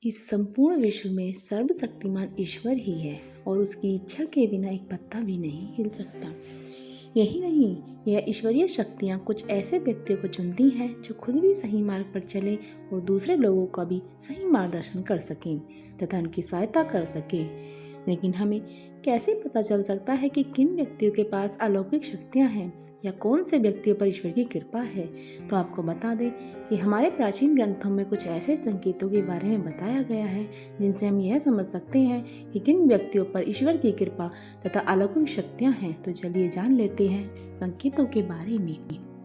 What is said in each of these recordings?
इस संपूर्ण विश्व में सर्वशक्तिमान ईश्वर ही है और उसकी इच्छा के बिना एक पत्ता भी नहीं हिल सकता। यही नहीं, यह ईश्वरीय शक्तियाँ कुछ ऐसे व्यक्तियों को चुनती हैं जो खुद भी सही मार्ग पर चले और दूसरे लोगों का भी सही मार्गदर्शन कर सकें तथा उनकी सहायता कर सकें। लेकिन हमें कैसे पता चल सकता है कि किन व्यक्तियों के पास अलौकिक शक्तियाँ हैं या कौन से व्यक्तियों पर ईश्वर की कृपा है? तो आपको बता दें कि हमारे प्राचीन ग्रंथों में कुछ ऐसे संकेतों के बारे में बताया गया है जिनसे हम यह समझ सकते हैं कि किन व्यक्तियों पर ईश्वर की कृपा तथा अलौकिक शक्तियाँ हैं। तो चलिए जान लेते हैं संकेतों के बारे में।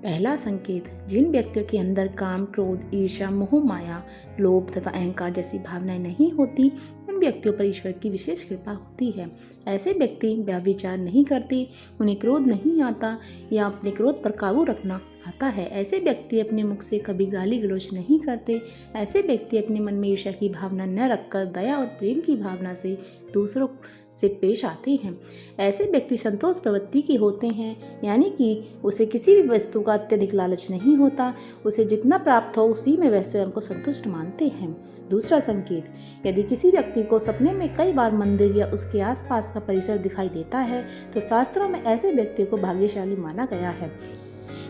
पहला संकेत, जिन व्यक्तियों के अंदर काम, क्रोध, ईर्ष्या, मोह, माया, लोभ तथा अहंकार जैसी भावनाएं नहीं होती, उन व्यक्तियों पर ईश्वर की विशेष कृपा होती है। ऐसे व्यक्ति व्यभिचार नहीं करते, उन्हें क्रोध नहीं आता या अपने क्रोध पर काबू रखना आता है। ऐसे व्यक्ति अपने मुख से कभी गाली गलौज नहीं करते। ऐसे व्यक्ति अपने मन में ईर्ष्या की भावना न रखकर दया और प्रेम की भावना से दूसरों से पेश आते हैं। ऐसे व्यक्ति संतोष प्रवृत्ति के होते हैं, यानी कि उसे किसी भी वस्तु का अत्यधिक लालच नहीं होता। उसे जितना प्राप्त हो उसी में वह स्वयं को संतुष्ट मानते हैं। दूसरा संकेत, यदि किसी व्यक्ति को सपने में कई बार मंदिर या उसके आसपास का परिसर दिखाई देता है तो शास्त्रों में ऐसे व्यक्तियों को भाग्यशाली माना गया है।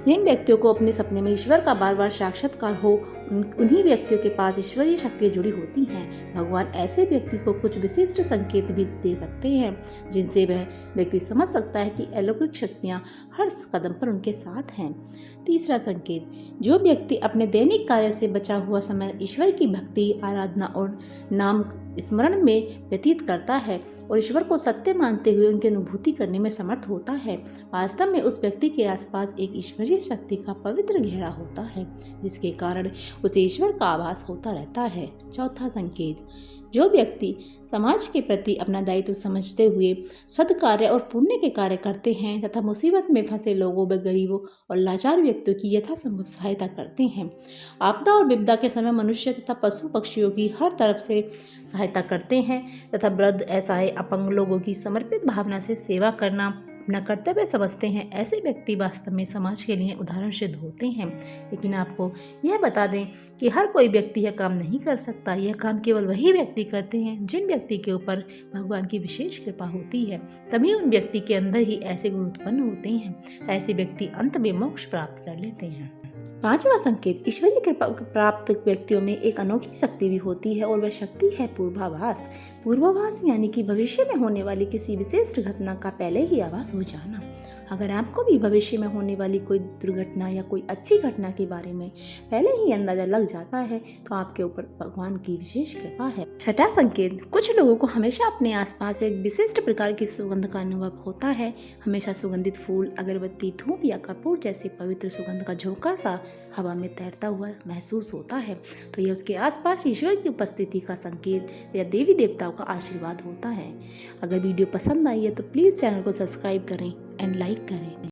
जिन व्यक्तियों को अपने सपने में ईश्वर का बार बार साक्षात्कार हो, उन्हीं व्यक्तियों के पास ईश्वरीय शक्तियाँ जुड़ी होती हैं। भगवान ऐसे व्यक्ति को कुछ विशिष्ट संकेत भी दे सकते हैं जिनसे वह व्यक्ति समझ सकता है कि अलौकिक शक्तियाँ हर कदम पर उनके साथ हैं। तीसरा संकेत, जो व्यक्ति अपने दैनिक कार्य से बचा हुआ समय ईश्वर की भक्ति, आराधना और नाम स्मरण में व्यतीत करता है और ईश्वर को सत्य मानते हुए उनकी अनुभूति करने में समर्थ होता है, वास्तव में उस व्यक्ति के आसपास एक ईश्वरीय शक्ति का पवित्र घेरा होता है जिसके कारण उसे ईश्वर का आभास होता रहता है। चौथा संकेत, जो व्यक्ति समाज के प्रति अपना दायित्व समझते हुए सद्कार्य और पुण्य के कार्य करते हैं तथा मुसीबत में फंसे लोगों व गरीबों और लाचार व्यक्तियों की यथासंभव सहायता करते हैं, आपदा और विपदा के समय मनुष्य तथा पशु पक्षियों की हर तरफ से सहायता करते हैं तथा वृद्ध, असहाय, अपंग लोगों की समर्पित भावना से सेवा करना अपना कर्तव्य समझते हैं, ऐसे व्यक्ति वास्तव में समाज के लिए उदाहरण सिद्ध होते हैं। लेकिन आपको यह बता दें कि हर कोई व्यक्ति यह काम नहीं कर सकता। यह काम केवल वही व्यक्ति करते हैं जिन व्यक्ति के ऊपर भगवान की विशेष कृपा होती है। तभी उन व्यक्ति के अंदर ही ऐसे गुण उत्पन्न होते हैं। ऐसे व्यक्ति अंत में मोक्ष प्राप्त कर लेते हैं। पांचवा संकेत, ईश्वरीय कृपा प्राप्त व्यक्तियों में एक अनोखी शक्ति भी होती है और वह शक्ति है पूर्वाभास। पूर्वाभास यानी कि भविष्य में होने वाली किसी विशिष्ट घटना का पहले ही आभास हो जाना। अगर आपको भी भविष्य में होने वाली कोई दुर्घटना या कोई अच्छी घटना के बारे में पहले ही अंदाजा लग जाता है तो आपके ऊपर भगवान की विशेष कृपा है। छठा संकेत, कुछ लोगों को हमेशा अपने आसपास एक विशिष्ट प्रकार की सुगंध का अनुभव होता है। हमेशा सुगंधित फूल, अगरबत्ती, धूप या कपूर जैसे पवित्र सुगंध का झोंका सा हवा में तैरता हुआ महसूस होता है तो यह उसके आसपास ईश्वर की उपस्थिति का संकेत या देवी देवताओं का आशीर्वाद होता है। अगर वीडियो पसंद आई है तो प्लीज़ चैनल को सब्सक्राइब करें एंड लाइक करें।